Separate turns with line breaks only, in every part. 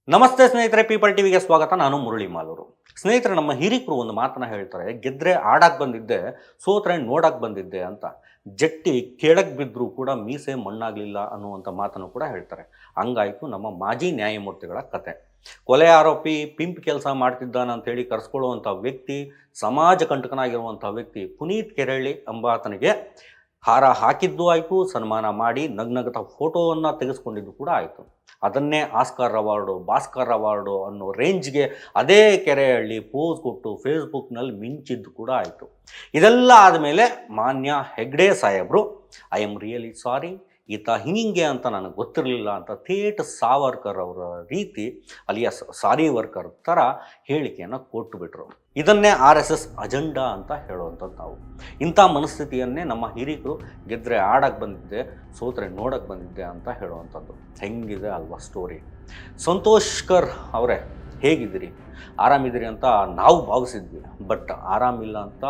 ನಮಸ್ತೆ ಸ್ನೇಹಿತರೆ, ಪೀಪಲ್ ಟಿವಿಗೆ ಸ್ವಾಗತ. ನಾನು ಮುರಳಿ ಮಾಲೂರು. ಸ್ನೇಹಿತರೆ, ನಮ್ಮ ಹಿರಿಕರು ಒಂದು ಮಾತನ್ನ ಹೇಳ್ತಾರೆ, ಗೆದ್ರೆ ಆಡಕ್ಕೆ ಬಂದಿದ್ದೆ, ಸೋತ್ರೆ ನೋಡಕ್ಕೆ ಬಂದಿದ್ದೆ ಅಂತ. ಜಟ್ಟಿ ಕೆಳಗೆ ಬಿದ್ದರೂ ಕೂಡ ಮೀಸೆ ಮಣ್ಣಾಗಲಿಲ್ಲ ಅನ್ನುವಂಥ ಮಾತನ್ನು ಕೂಡ ಹೇಳ್ತಾರೆ. ಹಂಗಾಯಿತು ನಮ್ಮ ಮಾಜಿ ನ್ಯಾಯಮೂರ್ತಿಗಳ ಕತೆ. ಕೊಲೆ ಆರೋಪಿ ಪಿಂಪ್ ಕೆಲಸ ಮಾಡ್ತಿದ್ದಾನಂತೇಳಿ ಕರೆಸ್ಕೊಳ್ಳುವಂಥ ವ್ಯಕ್ತಿ, ಸಮಾಜ ಕಂಟಕನಾಗಿರುವಂಥ ವ್ಯಕ್ತಿ ಪುನೀತ್ ಕೆರಳಿ ಎಂಬಾತನಿಗೆ ಹಾರ ಹಾಕಿದ್ದು ಆಯಿತು, ಸನ್ಮಾನ ಮಾಡಿ ನಗ್ನಗತ ಫೋಟೋವನ್ನು ತೆಗೆಸ್ಕೊಂಡಿದ್ದು ಕೂಡ ಆಯಿತು. ಅದನ್ನೇ ಆಸ್ಕರ್ ಅವಾರ್ಡು, ಭಾಸ್ಕರ್ ಅವಾರ್ಡು ಅನ್ನೋ ರೇಂಜ್ಗೆ ಅದೇ ಕೆರೆಹಳ್ಳಿ ಪೋಸ್ ಕೊಟ್ಟು ಫೇಸ್ಬುಕ್ನಲ್ಲಿ ಮಿಂಚಿದ್ದು ಕೂಡ ಆಯಿತು. ಇದೆಲ್ಲ ಆದಮೇಲೆ ಮಾನ್ಯ ಹೆಗ್ಡೆ ಸಾಹೇಬರು, ಐ ಆಮ್ ರಿಯಲಿ ಸಾರಿ, ಈತ ಹಿಂಗೆ ಅಂತ ನನಗೆ ಗೊತ್ತಿರಲಿಲ್ಲ ಅಂತ ಥೇಟ್ ಸಾವರ್ಕರ್ ಅವರ ರೀತಿ ಅಲಿಯಾಸ್ ಸಾರಿ ವರ್ಕರ್ ಥರ ಹೇಳಿಕೆಯನ್ನು ಕೊಟ್ಟುಬಿಟ್ರು. ಇದನ್ನೇ RSS ಅಜೆಂಡಾ ಅಂತ ಹೇಳುವಂಥದ್ದು ನಾವು. ಇಂಥ ಮನಸ್ಥಿತಿಯನ್ನೇ ನಮ್ಮ ಹಿರಿಕರು ಗೆದ್ದರೆ ಆಡಕ್ಕೆ ಬಂದಿದ್ದೆ, ಸೋತ್ರೆ ನೋಡಕ್ಕೆ ಬಂದಿದ್ದೆ ಅಂತ ಹೇಳುವಂಥದ್ದು. ಹೆಂಗಿದೆ ಅಲ್ವಾ ಸ್ಟೋರಿ? ಸಂತೋಷ್ಕರ್ ಅವರೇ, ಹೇಗಿದ್ದೀರಿ? ಆರಾಮಿದ್ದೀರಿ ಅಂತ ನಾವು ಭಾವಿಸಿದ್ವಿ, ಬಟ್ ಆರಾಮಿಲ್ಲ ಅಂತ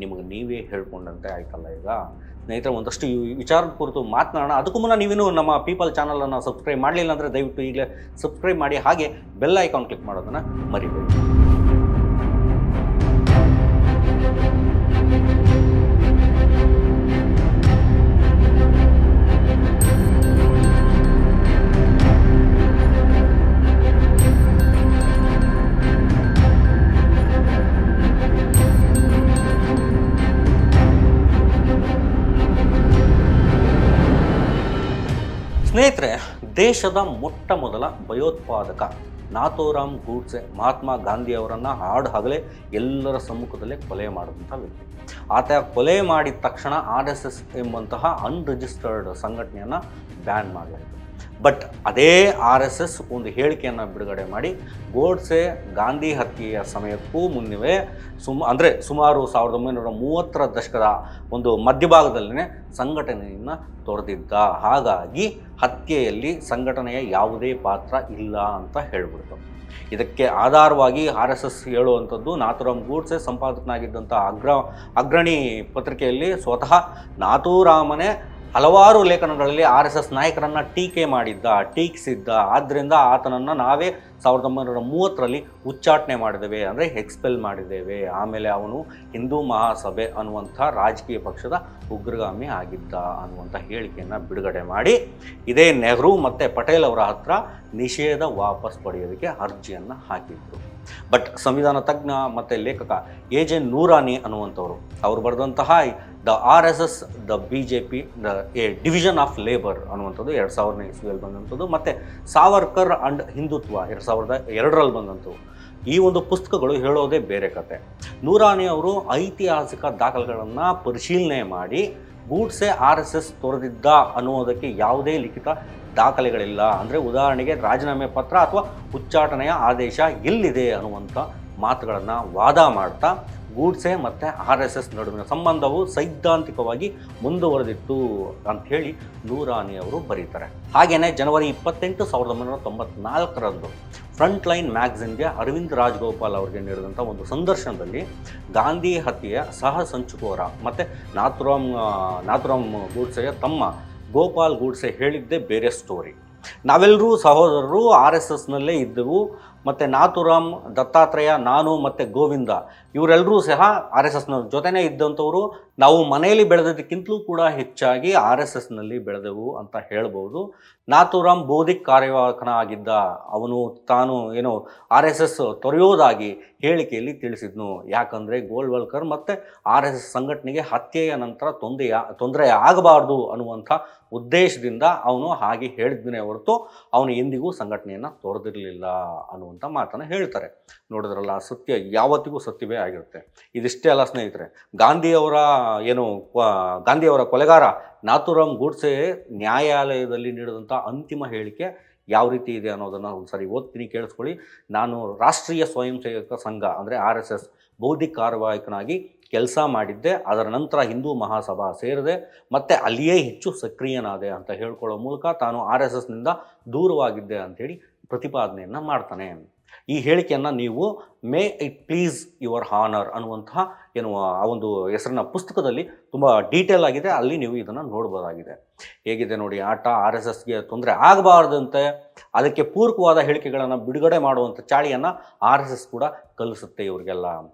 ನಿಮಗೆ ನೀವೇ ಹೇಳ್ಕೊಂಡಂತೆ ಆಯ್ತಲ್ಲ. ಈಗ ಸ್ನೇಹಿತರೆ, ಒಂದಷ್ಟು ಈ ವಿಚಾರದ ಕುರಿತು ಮಾತನಾಡೋಣ. ಅದಕ್ಕೂ ಮುನ್ನ ನೀವೇನು ನಮ್ಮ ಪೀಪಲ್ ಚಾನಲನ್ನು ಸಬ್ಸ್ಕ್ರೈಬ್ ಮಾಡಲಿಲ್ಲ ಅಂದರೆ ದಯವಿಟ್ಟು ಈಗಲೇ ಸಬ್ಸ್ಕ್ರೈಬ್ ಮಾಡಿ, ಹಾಗೆ ಬೆಲ್ ಐಕಾನ್ ಕ್ಲಿಕ್ ಮಾಡೋದನ್ನು ಮರಿಬೇಡಿ. ಸ್ನೇಹಿತರೆ, ದೇಶದ ಮೊಟ್ಟ ಮೊದಲ ಭಯೋತ್ಪಾದಕ ನಾಥೂರಾಮ್ ಗೂಡ್ಸೆ ಮಹಾತ್ಮ ಗಾಂಧಿಯವರನ್ನು ಹಾಡು ಹಗಲೇ ಎಲ್ಲರ ಸಮ್ಮುಖದಲ್ಲೇ ಕೊಲೆ ಮಾಡಿದಂಥ ವ್ಯಕ್ತಿ. ಆತ ಕೊಲೆ ಮಾಡಿದ ತಕ್ಷಣ RSS ಎಂಬಂತಹ ಅನ್ರಿಜಿಸ್ಟರ್ಡ್ ಸಂಘಟನೆಯನ್ನು ಬ್ಯಾನ್ ಮಾಡಲಾಯಿತು. ಬಟ್ ಅದೇ RSS ಒಂದು ಹೇಳಿಕೆಯನ್ನು ಬಿಡುಗಡೆ ಮಾಡಿ ಗೋಡ್ಸೆ ಗಾಂಧಿ ಹತ್ಯೆಯ ಸಮಯಕ್ಕೂ ಮುನ್ನವೇ ಸುಮಾರು 1930ರ ದಶಕದ ಒಂದು ಮಧ್ಯಭಾಗದಲ್ಲೇ ಸಂಘಟನೆಯನ್ನು ತೊರೆದಿದ್ದ. ಹಾಗಾಗಿ ಹತ್ಯೆಯಲ್ಲಿ ಸಂಘಟನೆಯ ಯಾವುದೇ ಪಾತ್ರ ಇಲ್ಲ ಅಂತ ಹೇಳಿಬಿಡ್ತು. ಇದಕ್ಕೆ ಆಧಾರವಾಗಿ RSS ಹೇಳುವಂಥದ್ದು, ನಾಥೂರಾಮ್ ಗೂಡ್ಸೆ ಸಂಪಾದಕನಾಗಿದ್ದಂಥ ಅಗ್ರಣಿ ಪತ್ರಿಕೆಯಲ್ಲಿ ಸ್ವತಃ ನಾಥೂರಾಮನೇ ಹಲವಾರು ಲೇಖನಗಳಲ್ಲಿ RSS ನಾಯಕರನ್ನು ಟೀಕಿಸಿದ್ದ. ಆದ್ದರಿಂದ ಆತನನ್ನು ನಾವೇ 1930ರಲ್ಲಿ ಉಚ್ಚಾಟನೆ ಮಾಡಿದ್ದೇವೆ, ಅಂದರೆ ಎಕ್ಸ್ಪೆಲ್ ಮಾಡಿದ್ದೇವೆ. ಆಮೇಲೆ ಅವನು ಹಿಂದೂ ಮಹಾಸಭೆ ಅನ್ನುವಂಥ ರಾಜಕೀಯ ಪಕ್ಷದ ಉಗ್ರಗಾಮಿ ಆಗಿದ್ದ ಅನ್ನುವಂಥ ಹೇಳಿಕೆಯನ್ನು ಬಿಡುಗಡೆ ಮಾಡಿ ಇದೇ ನೆಹರು ಮತ್ತು ಪಟೇಲ್ ಅವರ ಹತ್ರ ನಿಷೇಧ ವಾಪಸ್ ಪಡೆಯೋದಕ್ಕೆ ಅರ್ಜಿಯನ್ನು ಹಾಕಿದ್ರು. ಬಟ್ ಸಂವಿಧಾನ ತಜ್ಞ ಮತ್ತು ಲೇಖಕ AJ ನೂರಾನಿ ಅನ್ನುವಂಥವ್ರು, ಅವರು ಬರೆದಂತಹ the RSS the BJP A division of labour ಅನ್ನುವಂಥದ್ದು 2000ನೇ ಇಸ್ವಿಯಲ್ಲಿ ಬಂದಂಥದ್ದು, ಮತ್ತು ಸಾವರ್ಕರ್ ಅಂಡ್ ಹಿಂದುತ್ವ 2002ರಲ್ಲಿ ಬಂದಂಥವು. ಈ ಒಂದು ಪುಸ್ತಕಗಳು ಹೇಳೋದೇ ಬೇರೆ ಕತೆ. ನೂರಾನಿ ಅವರು ಐತಿಹಾಸಿಕ ದಾಖಲೆಗಳನ್ನು ಪರಿಶೀಲನೆ ಮಾಡಿ ಗೂಡ್ಸೆ RSS ತೊರೆದಿದ್ದ ಅನ್ನುವುದಕ್ಕೆ ಯಾವುದೇ ಲಿಖಿತ ದಾಖಲೆಗಳಿಲ್ಲ, ಅಂದರೆ ಉದಾಹರಣೆಗೆ ರಾಜೀನಾಮೆ ಪತ್ರ ಅಥವಾ ಉಚ್ಚಾಟನೆಯ ಆದೇಶ ಎಲ್ಲಿದೆ ಅನ್ನುವಂಥ ಮಾತುಗಳನ್ನು ವಾದ ಮಾಡ್ತಾ ಗೂಡ್ಸೆ ಮತ್ತು RSS ನಡುವಿನ ಸಂಬಂಧವು ಸೈದ್ಧಾಂತಿಕವಾಗಿ ಮುಂದುವರೆದಿತ್ತು ಅಂಥೇಳಿ ನೂರಾನಿ ಅವರು ಬರೀತಾರೆ. ಹಾಗೆಯೇ ಜನವರಿ 28, 1994ರಂದು ಫ್ರಂಟ್ ಲೈನ್ ಮ್ಯಾಗಝಿನ್ಗೆ ಅರವಿಂದ್ ರಾಜಗೋಪಾಲ್ ಅವರಿಗೆ ನೀಡಿದಂಥ ಒಂದು ಸಂದರ್ಶನದಲ್ಲಿ ಗಾಂಧಿ ಹತ್ಯೆಯ ಸಹ ಸಂಚುಕೋರ ಮತ್ತು ನಾಥೂರಾಮ್ ಗೂಡ್ಸೆಯ ತಮ್ಮ ಗೋಪಾಲ್ ಗೂಡ್ಸೆ ಹೇಳಿದ್ದೇ ಬೇರೆ ಸ್ಟೋರಿ. ನಾವೆಲ್ಲರೂ ಸಹೋದರರು RSSನಲ್ಲೇ ಇದ್ದೆವು, ಮತ್ತು ನಾಥೂರಾಮ್, ದತ್ತಾತ್ರೇಯ, ನಾನು ಮತ್ತು ಗೋವಿಂದ ಇವರೆಲ್ಲರೂ ಸಹ RSSನ ಜೊತೆನೇ ಇದ್ದಂಥವರು. ನಾವು ಮನೆಯಲ್ಲಿ ಬೆಳೆದದಕ್ಕಿಂತಲೂ ಕೂಡ ಹೆಚ್ಚಾಗಿ RSSನಲ್ಲಿ ಬೆಳೆದೆವು ಅಂತ ಹೇಳ್ಬೋದು. ನಾಥೂರಾಮ್ ಬೌದ್ಧಿಕ ಕಾರ್ಯವಾಹಕನಾಗಿದ್ದ. ಅವನು ತಾನು RSS ತೊರೆಯೋದಾಗಿ ಹೇಳಿಕೆಯಲ್ಲಿ ತಿಳಿಸಿದ್ನು. ಯಾಕಂದರೆ ಗೋಲ್ವಲ್ಕರ್ ಮತ್ತು RSS ಸಂಘಟನೆಗೆ ಹತ್ಯೆಯ ನಂತರ ತೊಂದರೆ ಆಗಬಾರ್ದು ಅನ್ನುವಂಥ ಉದ್ದೇಶದಿಂದ ಅವನು ಹಾಗೆ ಹೇಳಿದ್ದನೇ ಹೊರತು ಅವನು ಎಂದಿಗೂ ಸಂಘಟನೆಯನ್ನು ತೊರೆದಿರಲಿಲ್ಲ ಅನ್ನುವಂಥ ಮಾತನ್ನು ಹೇಳ್ತಾರೆ. ನೋಡಿದ್ರಲ್ಲ, ಸತ್ಯ ಯಾವತ್ತಿಗೂ ಸತ್ಯವೇ ಆಗಿರುತ್ತೆ. ಇದಿಷ್ಟೇ ಅಲ್ಲ ಸ್ನೇಹಿತರೆ, ಗಾಂಧಿಯವರ ಕೊಲೆಗಾರ ನಾಥೂರಾಮ್ ಗೂಡ್ಸೆ ನ್ಯಾಯಾಲಯದಲ್ಲಿ ನೀಡಿದಂಥ ಅಂತಿಮ ಹೇಳಿಕೆ ಯಾವ ರೀತಿ ಇದೆ ಅನ್ನೋದನ್ನು ಒಂದು ಸರಿ ಓದ್ತೀನಿ, ಕೇಳಿಸ್ಕೊಳ್ಳಿ. ನಾನು ರಾಷ್ಟ್ರೀಯ ಸ್ವಯಂ ಸೇವಕ ಸಂಘ ಅಂದರೆ RSS ಬೌದ್ಧಿಕ ಕಾರ್ಯವಾಹಕನಾಗಿ ಕೆಲಸ ಮಾಡಿದ್ದೆ, ಅದರ ನಂತರ ಹಿಂದೂ ಮಹಾಸಭಾ ಸೇರಿದೆ, ಮತ್ತು ಅಲ್ಲಿಯೇ ಹೆಚ್ಚು ಸಕ್ರಿಯನಾದೆ ಅಂತ ಹೇಳ್ಕೊಳ್ಳೋ ಮೂಲಕ ತಾನು RSSನಿಂದ ದೂರವಾಗಿದ್ದೆ ಅಂಥೇಳಿ ಪ್ರತಿಪಾದನೆಯನ್ನು ಮಾಡ್ತಾನೆ. ಈ ಹೇಳಿಕೆಯನ್ನು ನೀವು May it please your honour ಅನ್ನುವಂತಹ ಆ ಒಂದು ಹೆಸರಿನ ಪುಸ್ತಕದಲ್ಲಿ ತುಂಬ ಡೀಟೇಲ್ ಆಗಿದೆ, ಅಲ್ಲಿ ನೀವು ಇದನ್ನು ನೋಡ್ಬೋದಾಗಿದೆ. ಹೇಗಿದೆ ನೋಡಿ ಆಟ. ಆರ್ ಎಸ್ ಎಸ್ಗೆ ತೊಂದರೆ ಆಗಬಾರ್ದಂತೆ ಅದಕ್ಕೆ ಪೂರಕವಾದ ಹೇಳಿಕೆಗಳನ್ನು ಬಿಡುಗಡೆ ಮಾಡುವಂಥ ಚಾಳಿಯನ್ನು ಆರ್ ಎಸ್ ಎಸ್ ಕೂಡ ಕಲಿಸುತ್ತೆ ಇವರಿಗೆಲ್ಲ.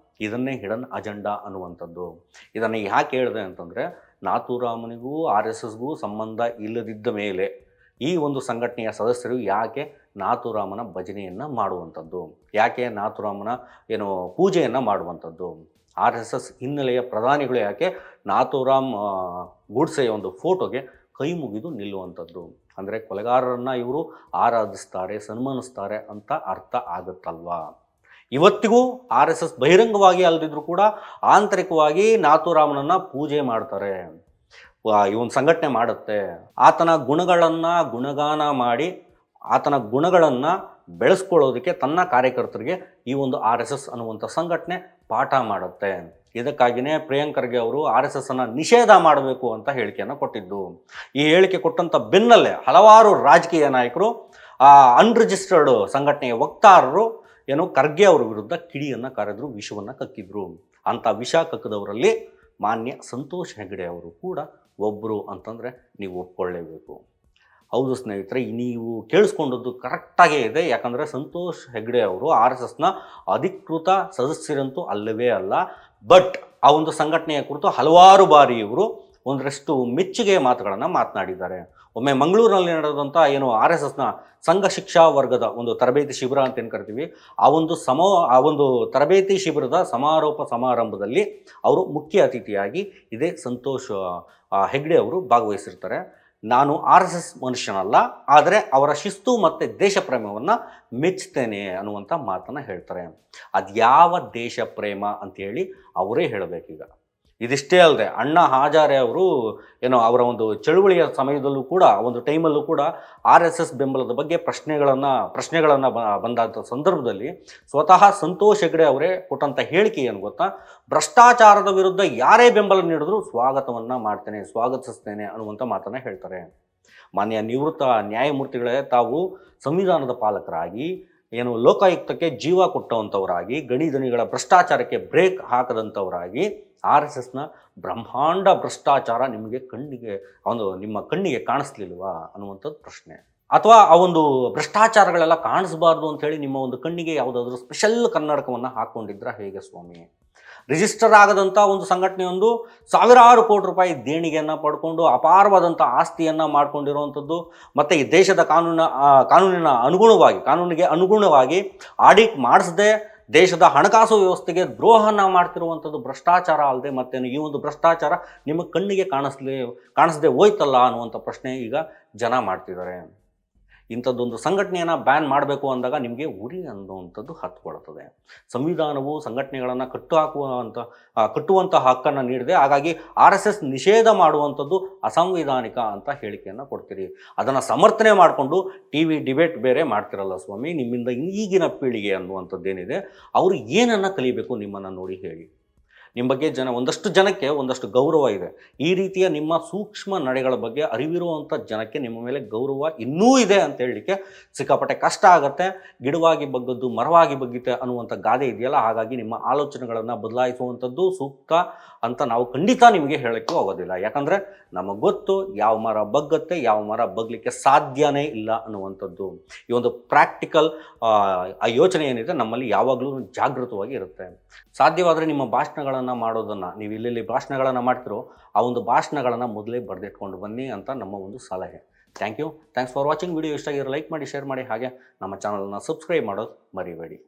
ಇದನ್ನೇ ಹಿಡನ್ ಅಜೆಂಡಾ ಅನ್ನುವಂಥದ್ದು. ಇದನ್ನು ಯಾಕೆ ಹೇಳಿದೆ ಅಂತಂದರೆ, ನಾಥೂರಾಮನಿಗೂ ಆರ್ ಎಸ್ ಎಸ್ಗೂ ಸಂಬಂಧ ಇಲ್ಲದಿದ್ದ ಮೇಲೆ ಈ ಒಂದು ಸಂಘಟನೆಯ ಸದಸ್ಯರು ಯಾಕೆ ನಾಥೂರಾಮನ ಭಜನೆಯನ್ನು ಮಾಡುವಂಥದ್ದು, ಯಾಕೆ ನಾಥೂರಾಮನ ಪೂಜೆಯನ್ನು ಮಾಡುವಂಥದ್ದು, ಆರ್ ಎಸ್ ಎಸ್ ಹಿನ್ನೆಲೆಯ ಪ್ರಧಾನಿಗಳು ಯಾಕೆ ನಾಥೂರಾಮ್ ಗೂಡ್ಸೆಯ ಒಂದು ಫೋಟೋಗೆ ಕೈ ಮುಗಿದು ನಿಲ್ಲುವಂಥದ್ದು. ಅಂದರೆ ಕೊಲೆಗಾರರನ್ನು ಇವರು ಆರಾಧಿಸ್ತಾರೆ, ಸನ್ಮಾನಿಸ್ತಾರೆ ಅಂತ ಅರ್ಥ ಆಗುತ್ತಲ್ವಾ. ಇವತ್ತಿಗೂ ಆರ್ ಎಸ್ ಎಸ್ ಬಹಿರಂಗವಾಗಿ ಅಲ್ಲದಿದ್ರೂ ಕೂಡ ಆಂತರಿಕವಾಗಿ ನಾಥೂರಾಮನನ್ನು ಪೂಜೆ ಮಾಡ್ತಾರೆ. ಈ ಒಂದು ಸಂಘಟನೆ ಮಾಡುತ್ತೆ. ಆತನ ಗುಣಗಳನ್ನು ಗುಣಗಾನ ಮಾಡಿ ಆತನ ಗುಣಗಳನ್ನು ಬೆಳೆಸ್ಕೊಳ್ಳೋದಕ್ಕೆ ತನ್ನ ಕಾರ್ಯಕರ್ತರಿಗೆ ಈ ಒಂದು ಆರ್ ಎಸ್ ಎಸ್ ಅನ್ನುವಂಥ ಸಂಘಟನೆ ಪಾಠ ಮಾಡುತ್ತೆ. ಇದಕ್ಕಾಗಿಯೇ ಪ್ರಿಯಾಂಕ್ ಖರ್ಗೆ ಅವರು ಆರ್ ಎಸ್ ಎಸ್ಸನ್ನು ನಿಷೇಧ ಮಾಡಬೇಕು ಅಂತ ಹೇಳಿಕೆಯನ್ನು ಕೊಟ್ಟಿದ್ದು. ಈ ಹೇಳಿಕೆ ಕೊಟ್ಟಂಥ ಬೆನ್ನಲ್ಲೇ ಹಲವಾರು ರಾಜಕೀಯ ನಾಯಕರು, ಅನ್ರಿಜಿಸ್ಟರ್ಡ್ ಸಂಘಟನೆಯ ವಕ್ತಾರರು ಖರ್ಗೆ ಅವರ ವಿರುದ್ಧ ಕಿಡಿಯನ್ನು ಕರೆದ್ರು, ವಿಷವನ್ನು ಕಕ್ಕಿದ್ರು. ಅಂಥ ವಿಷ ಕಕ್ಕದವರಲ್ಲಿ ಮಾನ್ಯ ಸಂತೋಷ್ ಹೆಗ್ಡೆ ಅವರು ಕೂಡ ಒಬ್ಬರು ಅಂತಂದರೆ ನೀವು ಒಪ್ಕೊಳ್ಳೇಬೇಕು. ಹೌದು ಸ್ನೇಹಿತರೆ, ನೀವು ಕೇಳಿಸ್ಕೊಂಡದ್ದು ಕರೆಕ್ಟಾಗೇ ಇದೆ. ಯಾಕಂದರೆ ಸಂತೋಷ್ ಹೆಗ್ಡೆ ಅವರು ಆರ್ ಎಸ್ ಎಸ್ನ ಅಧಿಕೃತ ಸದಸ್ಯರಂತೂ ಅಲ್ಲವೇ ಅಲ್ಲ. ಬಟ್ ಆ ಒಂದು ಸಂಘಟನೆಯ ಕುರಿತು ಹಲವಾರು ಬಾರಿ ಇವರು ಒಂದರಷ್ಟು ಮೆಚ್ಚುಗೆಯ ಮಾತುಗಳನ್ನು ಮಾತನಾಡಿದ್ದಾರೆ. ಒಮ್ಮೆ ಮಂಗಳೂರಿನಲ್ಲಿ ನಡೆದಂಥ ಆರ್ ಎಸ್ ಎಸ್ನ ಸಂಘ ಶಿಕ್ಷಾ ವರ್ಗದ ಒಂದು ತರಬೇತಿ ಶಿಬಿರ ಅಂತ ಏನು ಕರಿತೀವಿ, ಆ ಒಂದು ತರಬೇತಿ ಶಿಬಿರದ ಸಮಾರೋಪ ಸಮಾರಂಭದಲ್ಲಿ ಅವರು ಮುಖ್ಯ ಅತಿಥಿಯಾಗಿ ಇದೇ ಸಂತೋಷ್ ಹೆಗ್ಡೆ ಅವರು ಭಾಗವಹಿಸಿರ್ತಾರೆ. ನಾನು ಆರ್ ಎಸ್ ಎಸ್ ಮನುಷ್ಯನಲ್ಲ, ಆದರೆ ಅವರ ಶಿಸ್ತು ಮತ್ತು ದೇಶ ಪ್ರೇಮವನ್ನು ಮೆಚ್ಚುತ್ತೇನೆ ಅನ್ನುವಂಥ ಮಾತನ್ನು ಹೇಳ್ತಾರೆ. ಅದ್ಯಾವ ದೇಶ ಪ್ರೇಮ ಅಂಥೇಳಿ ಅವರೇ ಹೇಳಬೇಕೀಗ. ಇದಿಷ್ಟೇ ಅಲ್ಲದೆ ಅಣ್ಣಾ ಹಜಾರೆ ಅವರು ಅವರ ಒಂದು ಚಳುವಳಿಯ ಸಮಯದಲ್ಲೂ ಕೂಡ, ಒಂದು ಟೈಮಲ್ಲೂ ಕೂಡ ಆರ್ ಎಸ್ ಎಸ್ ಬೆಂಬಲದ ಬಗ್ಗೆ ಪ್ರಶ್ನೆಗಳನ್ನು ಬಂದಂಥ ಸಂದರ್ಭದಲ್ಲಿ ಸ್ವತಃ ಸಂತೋಷ್ ಹೆಗ್ಡೆ ಅವರೇ ಕೊಟ್ಟಂಥ ಹೇಳಿಕೆ ಏನು ಗೊತ್ತಾ, ಭ್ರಷ್ಟಾಚಾರದ ವಿರುದ್ಧ ಯಾರೇ ಬೆಂಬಲ ನೀಡಿದ್ರೂ ಸ್ವಾಗತವನ್ನು ಮಾಡ್ತೇನೆ, ಸ್ವಾಗತಿಸ್ತೇನೆ ಅನ್ನುವಂಥ ಮಾತನ್ನು ಹೇಳ್ತಾರೆ. ಮಾನ್ಯ ನಿವೃತ್ತ ನ್ಯಾಯಮೂರ್ತಿಗಳೇ, ತಾವು ಸಂವಿಧಾನದ ಪಾಲಕರಾಗಿ ಲೋಕಾಯುಕ್ತಕ್ಕೆ ಜೀವ ಕೊಟ್ಟವಂಥವರಾಗಿ, ಗಣಿಧಣಿಗಳ ಭ್ರಷ್ಟಾಚಾರಕ್ಕೆ ಬ್ರೇಕ್ ಹಾಕದಂಥವರಾಗಿ ಆರ್ ಎಸ್ ಎಸ್ನ ಬ್ರಹ್ಮಾಂಡ ಭ್ರಷ್ಟಾಚಾರ ನಿಮ್ಮ ಕಣ್ಣಿಗೆ ಕಾಣಿಸ್ಲಿಲ್ವಾ ಅನ್ನುವಂಥದ್ದು ಪ್ರಶ್ನೆ. ಅಥವಾ ಆ ಒಂದು ಭ್ರಷ್ಟಾಚಾರಗಳೆಲ್ಲ ಕಾಣಿಸಬಾರ್ದು ಅಂಥೇಳಿ ನಿಮ್ಮ ಒಂದು ಕಣ್ಣಿಗೆ ಯಾವುದಾದ್ರೂ ಸ್ಪೆಷಲ್ ಕನ್ನಡಕವನ್ನು ಹಾಕ್ಕೊಂಡಿದ್ರ ಹೇಗೆ ಸ್ವಾಮಿ? ರಿಜಿಸ್ಟರ್ ಆಗದಂಥ ಒಂದು ಸಂಘಟನೆಯೊಂದು ಸಾವಿರಾರು ಕೋಟಿ ರೂಪಾಯಿ ದೇಣಿಗೆಯನ್ನು ಪಡ್ಕೊಂಡು ಅಪಾರವಾದಂಥ ಆಸ್ತಿಯನ್ನು ಮಾಡ್ಕೊಂಡಿರುವಂಥದ್ದು, ಮತ್ತು ಈ ದೇಶದ ಕಾನೂನಿಗೆ ಅನುಗುಣವಾಗಿ ಆಡಿಟ್ ಮಾಡಿಸದೆ ದೇಶದ ಹಣಕಾಸು ವ್ಯವಸ್ಥೆಗೆ ದ್ರೋಹನ ಮಾಡ್ತಿರುವಂಥದ್ದು ಭ್ರಷ್ಟಾಚಾರ ಅಲ್ಲದೆ ಮತ್ತೇನು? ಈ ಒಂದು ಭ್ರಷ್ಟಾಚಾರ ನಿಮ್ಮ ಕಣ್ಣಿಗೆ ಕಾಣಿಸದೆ ಹೋಯ್ತಲ್ಲ ಅನ್ನುವಂಥ ಪ್ರಶ್ನೆ ಈಗ ಜನ ಮಾಡ್ತಿದ್ದಾರೆ. ಇಂಥದ್ದೊಂದು ಸಂಘಟನೆಯನ್ನು ಬ್ಯಾನ್ ಮಾಡಬೇಕು ಅಂದಾಗ ನಿಮಗೆ ಉರಿ ಅನ್ನುವಂಥದ್ದು ಹತ್ಕೊಳ್ತದೆ. ಸಂವಿಧಾನವು ಸಂಘಟನೆಗಳನ್ನು ಕಟ್ಟುವಂಥ ಹಕ್ಕನ್ನು ನೀಡಿದೆ. ಹಾಗಾಗಿ ಆರ್ ಎಸ್ ಎಸ್ ನಿಷೇಧ ಮಾಡುವಂಥದ್ದು ಅಸಂವಿಧಾನಿಕ ಅಂತ ಹೇಳಿಕೆಯನ್ನು ಕೊಡ್ತೀರಿ. ಅದನ್ನು ಸಮರ್ಥನೆ ಮಾಡಿಕೊಂಡು ಡಿಬೇಟ್ ಬೇರೆ ಮಾಡ್ತಿರಲ್ಲ ಸ್ವಾಮಿ. ನಿಮ್ಮಿಂದ ಈಗಿನ ಪೀಳಿಗೆ ಅನ್ನುವಂಥದ್ದೇನಿದೆ, ಅವರು ಏನನ್ನು ಕಲಿಬೇಕು ನಿಮ್ಮನ್ನು ನೋಡಿ ಹೇಳಿ. ನಿಮ್ಮ ಬಗ್ಗೆ ಒಂದಷ್ಟು ಜನಕ್ಕೆ ಒಂದಷ್ಟು ಗೌರವ ಇದೆ. ಈ ರೀತಿಯ ನಿಮ್ಮ ಸೂಕ್ಷ್ಮ ನಡೆಗಳ ಬಗ್ಗೆ ಅರಿವಿರುವಂಥ ಜನಕ್ಕೆ ನಿಮ್ಮ ಮೇಲೆ ಗೌರವ ಇನ್ನೂ ಇದೆ ಅಂತ ಹೇಳಲಿಕ್ಕೆ ಸಿಕ್ಕಾಪಟ್ಟೆ ಕಷ್ಟ ಆಗುತ್ತೆ. ಗಿಡವಾಗಿ ಬಗ್ಗದ್ದು ಮರವಾಗಿ ಬಗ್ಗಿತೆ ಅನ್ನುವಂಥ ಗಾದೆ ಇದೆಯಲ್ಲ, ಹಾಗಾಗಿ ನಿಮ್ಮ ಆಲೋಚನೆಗಳನ್ನು ಬದಲಾಯಿಸುವಂಥದ್ದು ಸೂಕ್ತ ಅಂತ ನಾವು ಖಂಡಿತ ನಿಮಗೆ ಹೇಳೋಕ್ಕೂ ಆಗೋದಿಲ್ಲ. ಯಾಕಂದರೆ ನಮಗೆ ಗೊತ್ತು ಯಾವ ಮರ ಬಗ್ಗತ್ತೆ, ಯಾವ ಮರ ಬಗ್ಲಿಕ್ಕೆ ಸಾಧ್ಯನೇ ಇಲ್ಲ ಅನ್ನುವಂಥದ್ದು. ಈ ಒಂದು ಪ್ರಾಕ್ಟಿಕಲ್ ಆ ಯೋಚನೆ ಏನಿದೆ ನಮ್ಮಲ್ಲಿ ಯಾವಾಗಲೂ ಜಾಗೃತವಾಗಿ ಇರುತ್ತೆ. ಸಾಧ್ಯವಾದರೆ ನಿಮ್ಮ ಭಾಷಣಗಳನ್ನು ಮಾಡೋದನ್ನು, ನೀವು ಎಲ್ಲೆಲ್ಲಿ ಭಾಷಣಗಳನ್ನು ಮಾಡ್ತಿರೋ ಆ ಒಂದು ಭಾಷಣಗಳನ್ನು ಮೊದಲೇ ಬರೆದಿಟ್ಕೊಂಡು ಬನ್ನಿ ಅಂತ ನಮ್ಮ ಒಂದು ಸಲಹೆ. Thanks for watching. ವಿಡಿಯೋ ಇಷ್ಟ ಆಗಿರೋ ಲೈಕ್ ಮಾಡಿ, ಶೇರ್ ಮಾಡಿ, ಹಾಗೆ ನಮ್ಮ ಚಾನಲನ್ನು ಸಬ್ಸ್ಕ್ರೈಬ್ ಮಾಡೋದು ಮರಿಬೇಡಿ.